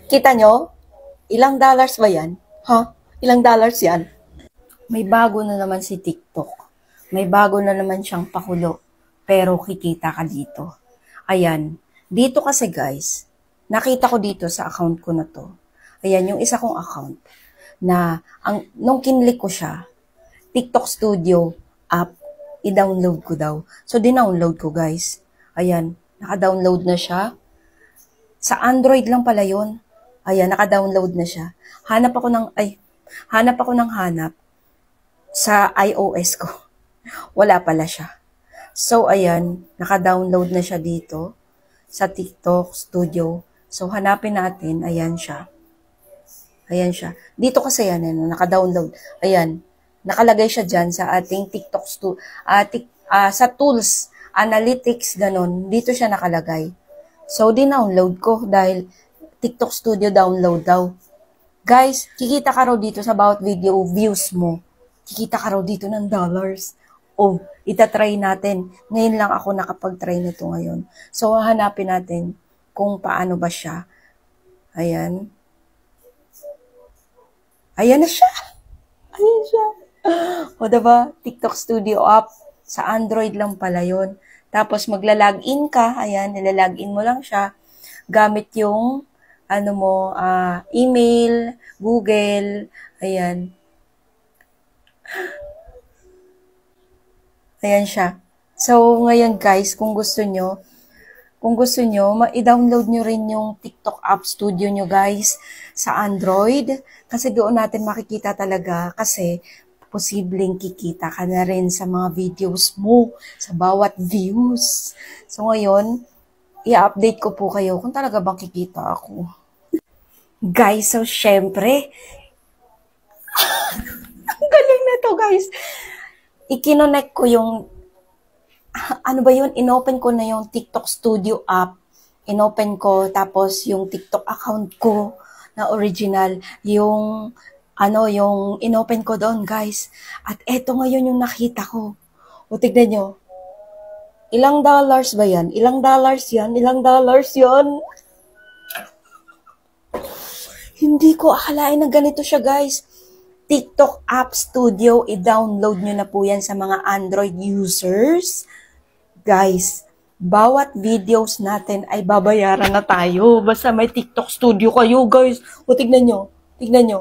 Kita nyo? Ilang dollars ba yan? Ha? Ilang dollars yan? May bago na naman si TikTok. May bago na naman siyang pakulo. Pero kikita ka dito. Ayan. Dito kasi guys, nakita ko dito sa account ko na to. Ayan, yung isa kong account. Na, nung kinlik ko siya, TikTok Studio app, i-download ko daw. So, dinownload ko guys. Ayan, naka-download na siya. Sa Android lang pala yun. Ayan, naka-download na siya. Hanap ako ng hanap sa iOS ko. Wala pala siya. So, ayan, naka-download na siya dito sa TikTok Studio. So, hanapin natin. Ayan siya. Ayan siya. Dito kasi yan, naka-download. Ayan, nakalagay siya dyan sa ating TikTok Studio. Sa tools, analytics, ganun. Dito siya nakalagay. So, dinownload ko dahil TikTok Studio download daw. Guys, kikita ka raw dito sa bawat video views mo. Kikita ka raw dito ng dollars. Oh, itatry natin. Ngayon lang ako nakapag-try nito ngayon. So, hanapin natin kung paano ba siya. Ayan. Ayan na siya. Ayan siya. O, diba? TikTok Studio app. Sa Android lang pala yun. Tapos, magla-login ka. Ayan, nilalogin mo lang siya. Gamit yung, email, Google. Ayan. Ayan siya. So, ngayon guys, kung gusto nyo, i-download nyo rin yung TikTok App Studio nyo guys sa Android. Kasi doon natin makikita talaga kasi posibleng kikita ka na rin sa mga videos mo, sa bawat views. So ngayon, i-update ko po kayo kung talaga bang kikita ako. Guys, so syempre, ang galing na to guys. I-connect ko yung inopen ko na yung TikTok Studio app. Inopen ko, tapos yung TikTok account ko na original, yung inopen ko doon, guys. At eto ngayon yung nakita ko. O, tignan nyo. Ilang dollars ba yan? Ilang dollars yan? Ilang dollars yan? Hindi ko akalain na ganito siya, guys. TikTok App Studio, i-download nyo na po yan sa mga Android users. Guys, bawat videos natin ay babayaran na tayo. Basta may TikTok Studio kayo, guys. O, tignan nyo. Tignan nyo.